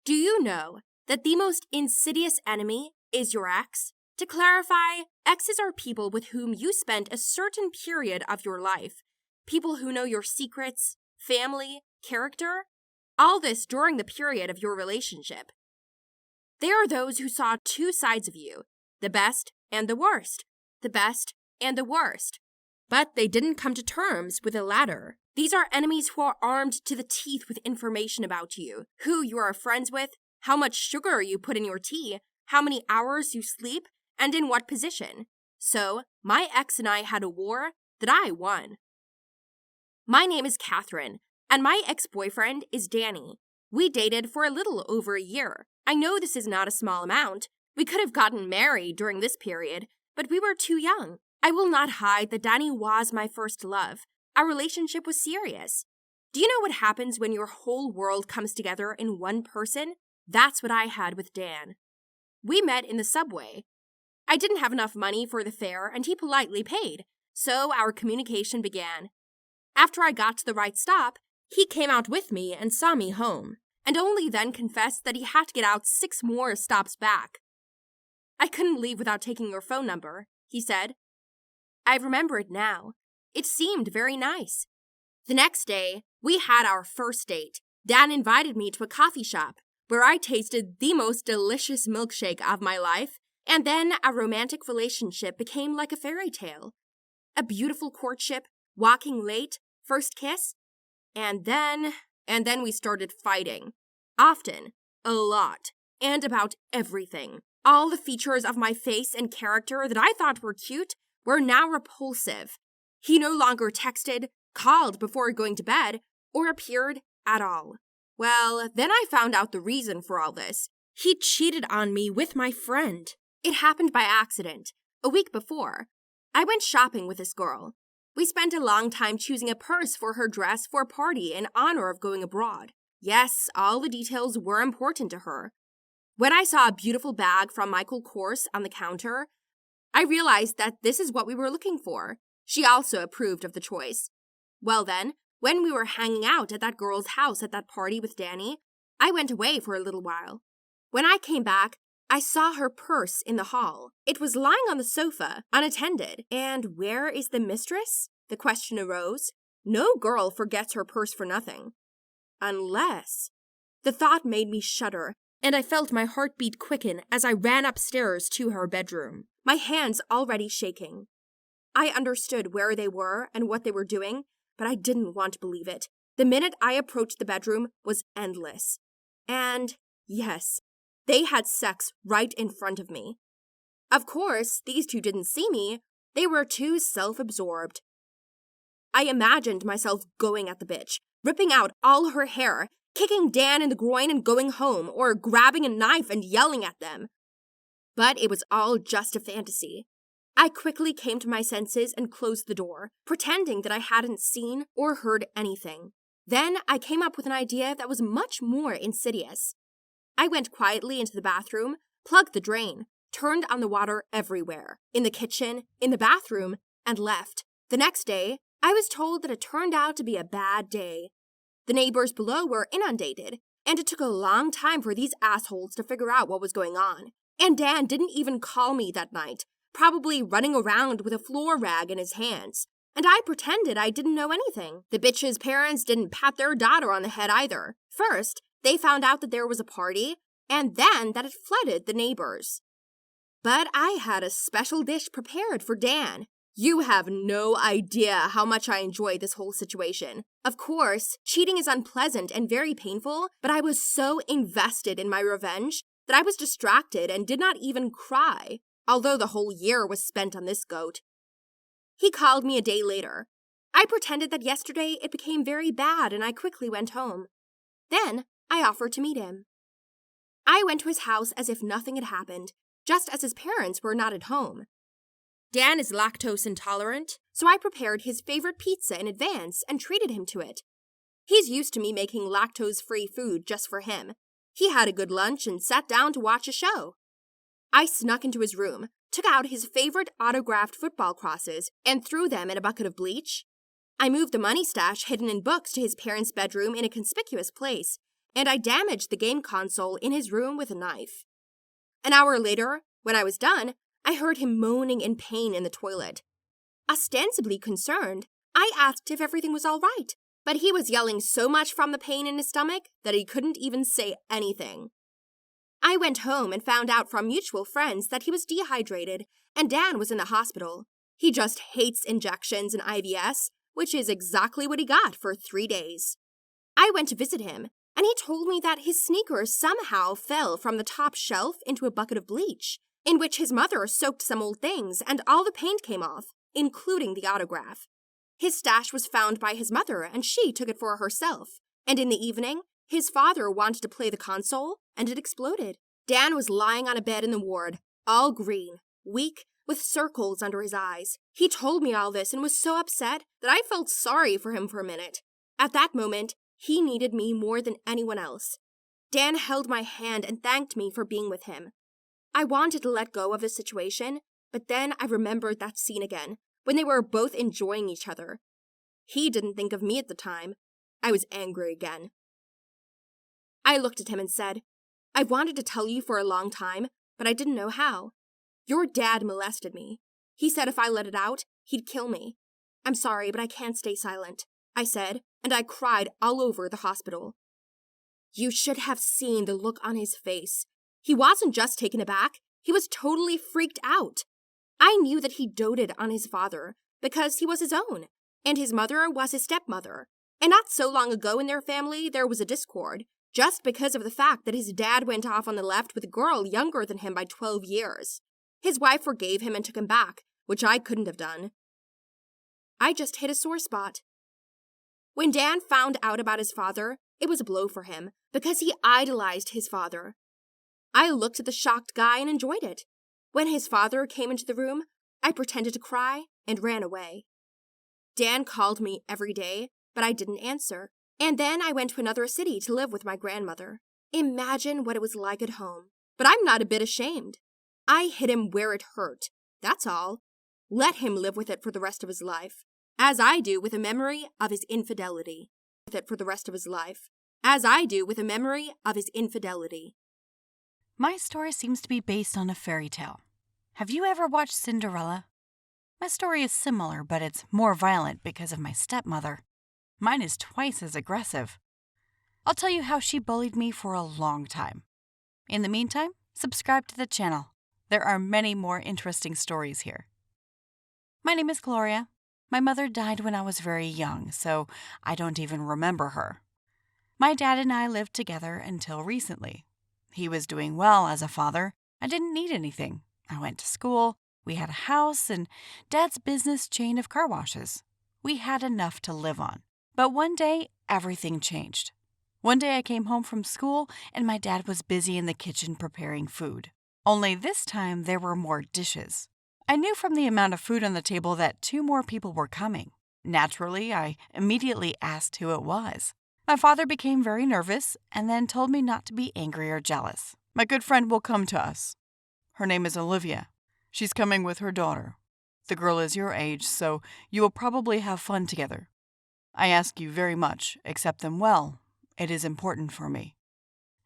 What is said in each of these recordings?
Do you know that the most insidious enemy is your ex? To clarify, exes are people with whom you spent a certain period of your life. People who know your secrets, family, character, all this during the period of your relationship. They are those who saw two sides of you, the best and the worst, the best and the worst. But they didn't come to terms with the latter. These are enemies who are armed to the teeth with information about you, who you are friends with, how much sugar you put in your tea, how many hours you sleep, and in what position. So, my ex and I had a war that I won. My name is Catherine, and my ex-boyfriend is Danny. We dated for a little over a year. I know this is not a small amount. We could have gotten married during this period, but we were too young. I will not hide that Danny was my first love. Our relationship was serious. Do you know what happens when your whole world comes together in one person? That's what I had with Dan. We met in the subway. I didn't have enough money for the fare, and he politely paid, so our communication began. After I got to the right stop, he came out with me and saw me home, and only then confessed that he had to get out 6 more stops back. I couldn't leave without taking your phone number, he said. I remember it now. It seemed very nice. The next day, we had our first date. Dan invited me to a coffee shop, where I tasted the most delicious milkshake of my life, and then our romantic relationship became like a fairy tale. A beautiful courtship, walking late, first kiss, and then we started fighting. Often, a lot, and about everything. All the features of my face and character that I thought were cute were now repulsive. He no longer texted, called before going to bed, or appeared at all. Well, then I found out the reason for all this. He cheated on me with my friend. It happened by accident, a week before. I went shopping with this girl. We spent a long time choosing a purse for her dress for a party in honor of going abroad. Yes, all the details were important to her. When I saw a beautiful bag from Michael Kors on the counter, I realized that this is what we were looking for. She also approved of the choice. Well then, when we were hanging out at that girl's house at that party with Danny, I went away for a little while. When I came back, I saw her purse in the hall. It was lying on the sofa, unattended. And where is the mistress? The question arose. No girl forgets her purse for nothing. Unless... The thought made me shudder, and I felt my heartbeat quicken as I ran upstairs to her bedroom, my hands already shaking. I understood where they were and what they were doing, but I didn't want to believe it. The minute I approached the bedroom was endless. And, yes, they had sex right in front of me. Of course, these two didn't see me. They were too self-absorbed. I imagined myself going at the bitch, ripping out all her hair, kicking Dan in the groin and going home, or grabbing a knife and yelling at them. But it was all just a fantasy. I quickly came to my senses and closed the door, pretending that I hadn't seen or heard anything. Then I came up with an idea that was much more insidious. I went quietly into the bathroom, plugged the drain, turned on the water everywhere, in the kitchen, in the bathroom, and left. The next day, I was told that it turned out to be a bad day. The neighbors below were inundated, and it took a long time for these assholes to figure out what was going on. And Dan didn't even call me that night, probably running around with a floor rag in his hands. And I pretended I didn't know anything. The bitch's parents didn't pat their daughter on the head either. First, they found out that there was a party, and then that it flooded the neighbors. But I had a special dish prepared for Dan. You have no idea how much I enjoyed this whole situation. Of course, cheating is unpleasant and very painful, but I was so invested in my revenge that I was distracted and did not even cry, although the whole year was spent on this goat. He called me a day later. I pretended that yesterday it became very bad and I quickly went home. Then I offered to meet him. I went to his house as if nothing had happened, just as his parents were not at home. Dan is lactose intolerant, so I prepared his favorite pizza in advance and treated him to it. He's used to me making lactose-free food just for him. He had a good lunch and sat down to watch a show. I snuck into his room, took out his favorite autographed football crosses, and threw them in a bucket of bleach. I moved the money stash hidden in books to his parents' bedroom in a conspicuous place, and I damaged the game console in his room with a knife. An hour later, when I was done, I heard him moaning in pain in the toilet. Ostensibly concerned, I asked if everything was all right, but he was yelling so much from the pain in his stomach that he couldn't even say anything. I went home and found out from mutual friends that he was dehydrated and Dan was in the hospital. He just hates injections and IVs, which is exactly what he got for 3 days. I went to visit him, and he told me that his sneakers somehow fell from the top shelf into a bucket of bleach, in which his mother soaked some old things and all the paint came off, including the autograph. His stash was found by his mother, and she took it for herself, and in the evening, his father wanted to play the console, and it exploded. Dan was lying on a bed in the ward, all green, weak, with circles under his eyes. He told me all this and was so upset that I felt sorry for him for a minute. At that moment, he needed me more than anyone else. Dan held my hand and thanked me for being with him. I wanted to let go of the situation, but then I remembered that scene again, when they were both enjoying each other. He didn't think of me at the time. I was angry again. I looked at him and said, "I wanted to tell you for a long time, but I didn't know how. Your dad molested me. He said if I let it out, he'd kill me. I'm sorry, but I can't stay silent," I said, and I cried all over the hospital. You should have seen the look on his face. He wasn't just taken aback, he was totally freaked out. I knew that he doted on his father because he was his own, and his mother was his stepmother. And not so long ago in their family, there was a discord, just because of the fact that his dad went off on the left with a girl younger than him by 12 years. His wife forgave him and took him back, which I couldn't have done. I just hit a sore spot. When Dan found out about his father, it was a blow for him, because he idolized his father. I looked at the shocked guy and enjoyed it. When his father came into the room, I pretended to cry and ran away. Dan called me every day, but I didn't answer, and then I went to another city to live with my grandmother. Imagine what it was like at home, but I'm not a bit ashamed. I hit him where it hurt, that's all. Let him live with it for the rest of his life, as I do with a memory of his infidelity. With it for the rest of his life, as I do with a memory of his infidelity. My story seems to be based on a fairy tale. Have you ever watched Cinderella? My story is similar, but it's more violent because of my stepmother. Mine is twice as aggressive. I'll tell you how she bullied me for a long time. In the meantime, subscribe to the channel. There are many more interesting stories here. My name is Gloria. My mother died when I was very young, so I don't even remember her. My dad and I lived together until recently. He was doing well as a father. I didn't need anything. I went to school, we had a house, and Dad's business chain of car washes. We had enough to live on. But one day, everything changed. One day I came home from school, and my dad was busy in the kitchen preparing food. Only this time there were more dishes. I knew from the amount of food on the table that 2 more people were coming. Naturally, I immediately asked who it was. My father became very nervous and then told me not to be angry or jealous. "My good friend will come to us. Her name is Olivia. She's coming with her daughter. The girl is your age, so you will probably have fun together. I ask you very much, accept them well. It is important for me,"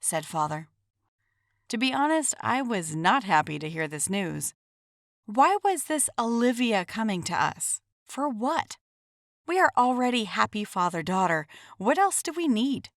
said Father. To be honest, I was not happy to hear this news. Why was this Olivia coming to us? For what? We are already happy father-daughter. What else do we need?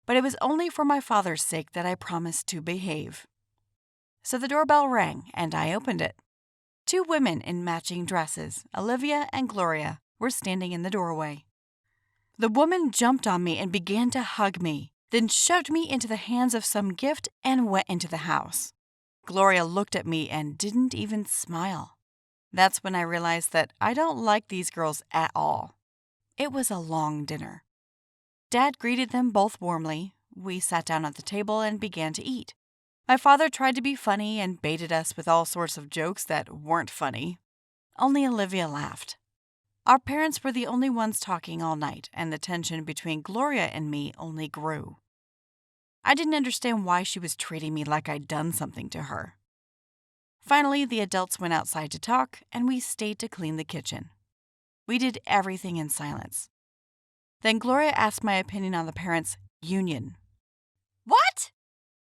But it was only for my father's sake that I promised to behave. So the doorbell rang, and I opened it. 2 women in matching dresses, Olivia and Gloria, were standing in the doorway. The woman jumped on me and began to hug me, then shoved me into the hands of some gift and went into the house. Gloria looked at me and didn't even smile. That's when I realized that I don't like these girls at all. It was a long dinner. Dad greeted them both warmly. We sat down at the table and began to eat. My father tried to be funny and baited us with all sorts of jokes that weren't funny. Only Olivia laughed. Our parents were the only ones talking all night, and the tension between Gloria and me only grew. I didn't understand why she was treating me like I'd done something to her. Finally, the adults went outside to talk, and we stayed to clean the kitchen. We did everything in silence. Then Gloria asked my opinion on the parents' union. What?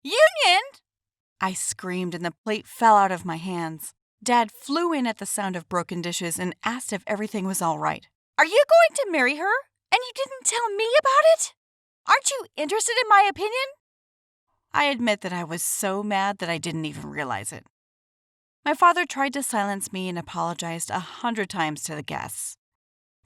Union? I screamed and the plate fell out of my hands. Dad flew in at the sound of broken dishes and asked if everything was all right. Are you going to marry her? And you didn't tell me about it? Aren't you interested in my opinion? I admit that I was so mad that I didn't even realize it. My father tried to silence me and apologized 100 times to the guests.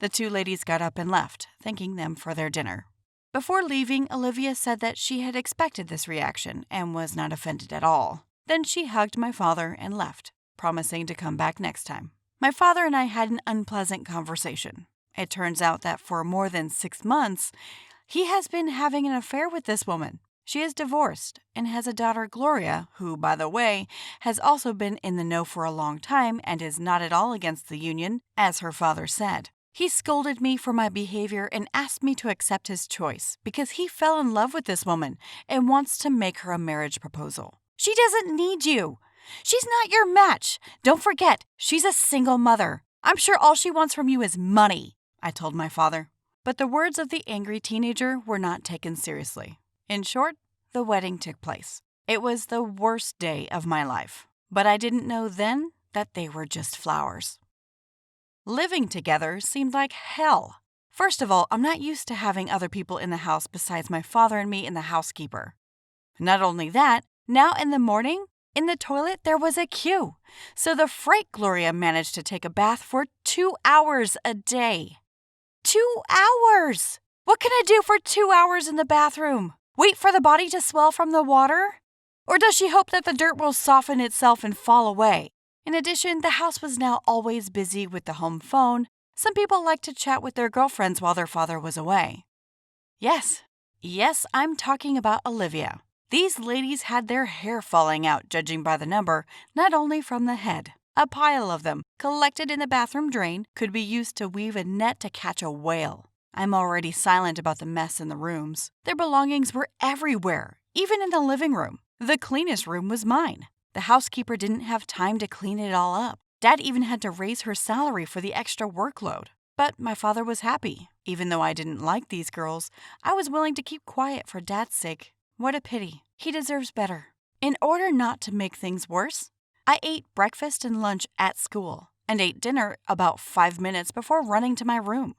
The two ladies got up and left, thanking them for their dinner. Before leaving, Olivia said that she had expected this reaction and was not offended at all. Then she hugged my father and left, promising to come back next time. My father and I had an unpleasant conversation. It turns out that for more than 6 months, he has been having an affair with this woman. She is divorced and has a daughter, Gloria, who, by the way, has also been in the know for a long time and is not at all against the union, as her father said. He scolded me for my behavior and asked me to accept his choice because he fell in love with this woman and wants to make her a marriage proposal. She doesn't need you. She's not your match. Don't forget, she's a single mother. I'm sure all she wants from you is money, I told my father. But the words of the angry teenager were not taken seriously. In short, the wedding took place. It was the worst day of my life, but I didn't know then that they were just flowers. Living together seemed like hell. First of all, I'm not used to having other people in the house besides my father and me and the housekeeper. Not only that, now in the morning, in the toilet there was a queue. So the fright Gloria managed to take a bath for 2 hours a day. 2 hours! What can I do for 2 hours in the bathroom? Wait for the body to swell from the water? Or does she hope that the dirt will soften itself and fall away? In addition, the house was now always busy with the home phone. Some people liked to chat with their girlfriends while their father was away. Yes, I'm talking about Olivia. These ladies had their hair falling out, judging by the number, not only from the head. A pile of them, collected in the bathroom drain, could be used to weave a net to catch a whale. I'm already silent about the mess in the rooms. Their belongings were everywhere, even in the living room. The cleanest room was mine. The housekeeper didn't have time to clean it all up. Dad even had to raise her salary for the extra workload. But my father was happy. Even though I didn't like these girls, I was willing to keep quiet for Dad's sake. What a pity. He deserves better. In order not to make things worse, I ate breakfast and lunch at school and ate dinner about 5 minutes before running to my room.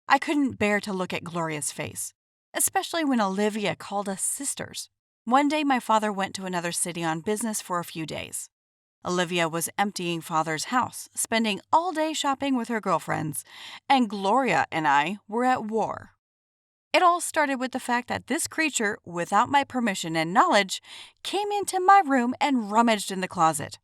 I couldn't bear to look at Gloria's face, especially when Olivia called us sisters. One day, my father went to another city on business for a few days. Olivia was emptying Father's house, spending all day shopping with her girlfriends, and Gloria and I were at war. It all started with the fact that this creature, without my permission and knowledge, came into my room and rummaged in the closet.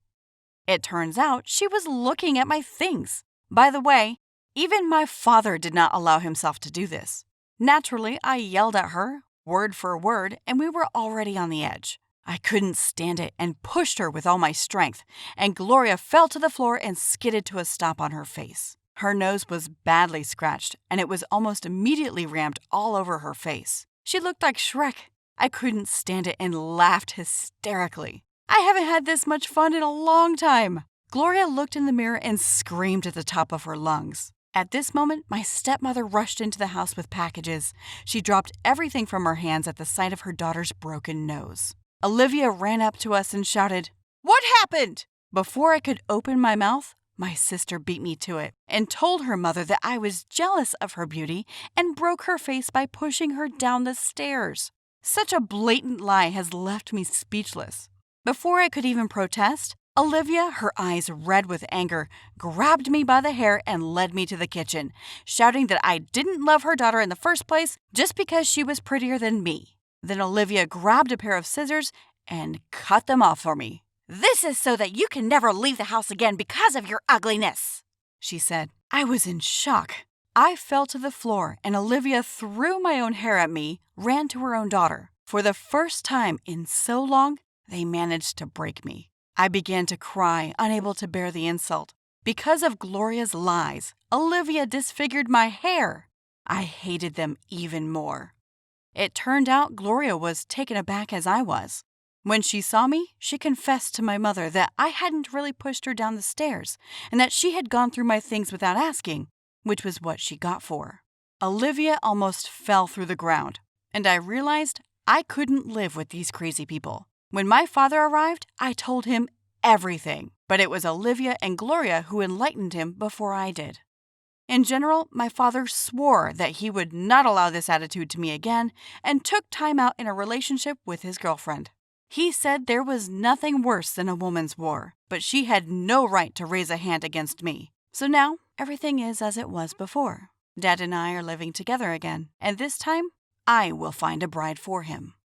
It turns out she was looking at my things. By the way, even my father did not allow himself to do this. Naturally, I yelled at her, word for word, and we were already on the edge. I couldn't stand it and pushed her with all my strength, and Gloria fell to the floor and skidded to a stop on her face. Her nose was badly scratched, and it was almost immediately rammed all over her face. She looked like Shrek. I couldn't stand it and laughed hysterically. I haven't had this much fun in a long time. Gloria looked in the mirror and screamed at the top of her lungs. At this moment, my stepmother rushed into the house with packages. She dropped everything from her hands at the sight of her daughter's broken nose. Olivia ran up to us and shouted, "What happened?" Before I could open my mouth, my sister beat me to it and told her mother that I was jealous of her beauty and broke her face by pushing her down the stairs. Such a blatant lie has left me speechless. Before I could even protest, Olivia, her eyes red with anger, grabbed me by the hair and led me to the kitchen, shouting that I didn't love her daughter in the first place just because she was prettier than me. Then Olivia grabbed a pair of scissors and cut them off for me. "This is so that you can never leave the house again because of your ugliness," she said. I was in shock. I fell to the floor and Olivia threw my own hair at me, ran to her own daughter. For the first time in so long, they managed to break me. I began to cry, unable to bear the insult. Because of Gloria's lies, Olivia disfigured my hair. I hated them even more. It turned out Gloria was taken aback as I was. When she saw me, she confessed to my mother that I hadn't really pushed her down the stairs and that she had gone through my things without asking, which was what she got for. Olivia almost fell through the ground, and I realized I couldn't live with these crazy people. When my father arrived, I told him everything, but it was Olivia and Gloria who enlightened him before I did. In general, my father swore that he would not allow this attitude to me again and took time out in a relationship with his girlfriend. He said there was nothing worse than a woman's war, but she had no right to raise a hand against me. So now, everything is as it was before. Dad and I are living together again, and this time, I will find a bride for him.